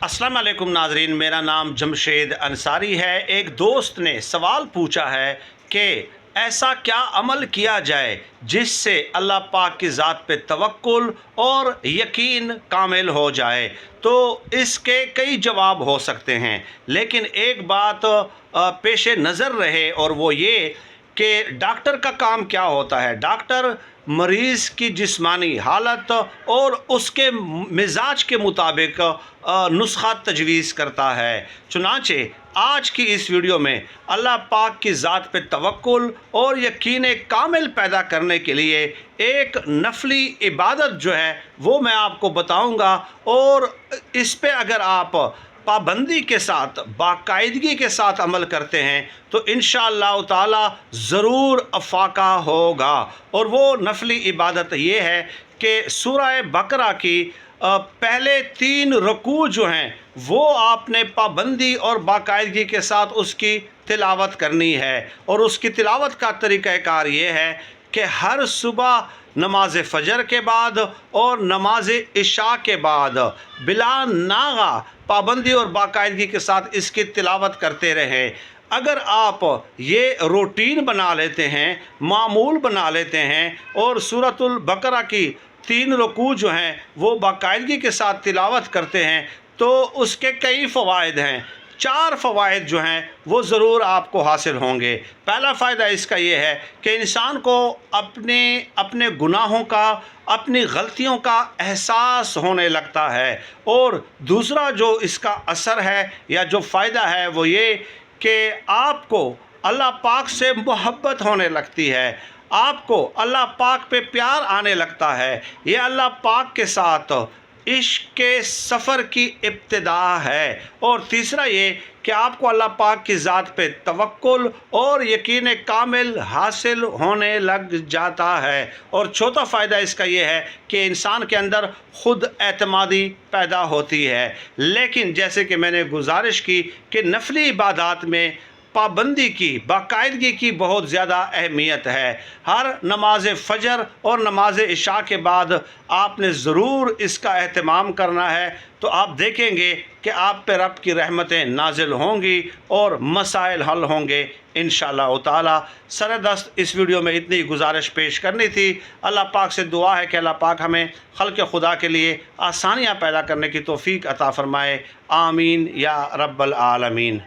अस्सलाम वालेकुम नाजरीन, मेरा नाम जमशेद अंसारी है। एक दोस्त ने सवाल पूछा है कि ऐसा क्या अमल किया जाए जिससे अल्लाह पाक की ज़ात पे तवक्कुल और यकीन कामिल हो जाए। तो इसके कई जवाब हो सकते हैं, लेकिन एक बात पेश नज़र रहे और वो ये कि डॉक्टर का काम क्या होता है। डॉक्टर मरीज़ की जिस्मानी हालत और उसके मिजाज के मुताबिक नुस्खा तजवीज़ करता है। चुनांचे आज की इस वीडियो में अल्लाह पाक की ज़ात पे तवक्कुल और यकीन कामिल पैदा करने के लिए एक नफली इबादत जो है वो मैं आपको बताऊंगा, और इस पे अगर आप पाबंदी के साथ बाकायदगी के साथ अमल करते हैं तो इंशाअल्लाह ताला ज़रूर अफाका होगा। और वो नफली इबादत ये है कि सूरह बकरा की पहले 3 रकू जो हैं वो आपने पाबंदी और बाकायदगी के साथ उसकी तिलावत करनी है। और उसकी तिलावत का तरीक़ाकार ये है कि हर सुबह नमाज फ़जर के बाद और नमाज इशा के बाद बिला नागा पाबंदी और बाकायदगी के साथ इसकी तिलावत करते रहें। अगर आप ये रूटीन बना लेते हैं, मामूल बना लेते हैं और सूरतुल बकरा की 3 रकू जो हैं वो बाकायदगी के साथ तिलावत करते हैं तो उसके कई फ़वाइद हैं। 4 फ़वाइद जो हैं वो ज़रूर आपको हासिल होंगे। पहला फ़ायदा इसका ये है कि इंसान को अपने गुनाहों का, अपनी गलतियों का एहसास होने लगता है। और दूसरा जो इसका असर है या जो फ़ायदा है वो ये कि आपको अल्लाह पाक से मोहब्बत होने लगती है, आपको अल्लाह पाक पे प्यार आने लगता है। ये अल्लाह पाक के साथ इश्क़ के सफ़र की इब्तिदा है। और तीसरा ये कि आपको अल्लाह पाक की ज़ात पे तवक्कुल और यकीन कामिल हासिल होने लग जाता है। और चौथा फ़ायदा इसका ये है कि इंसान के अंदर ख़ुद एतमादी पैदा होती है। लेकिन जैसे कि मैंने गुजारिश की कि नफली इबादत में पाबंदी की, बाकायदगी की बहुत ज़्यादा अहमियत है। हर नमाज फ़जर और नमाज इशा के बाद आपने ज़रूर इसका एहतमाम करना है। तो आप देखेंगे कि आप पे रब की रहमतें नाजिल होंगी और मसाइल हल होंगे इंशाअल्लाह ताला। सरदस्त इस वीडियो में इतनी गुजारिश पेश करनी थी। अल्लाह पाक से दुआ है कि अल्लाह पाक हमें खल्क़ खुदा के लिए आसानियाँ पैदा करने की तौफ़ीक अता फ़रमाए। आमीन या रब्बल आलमीन।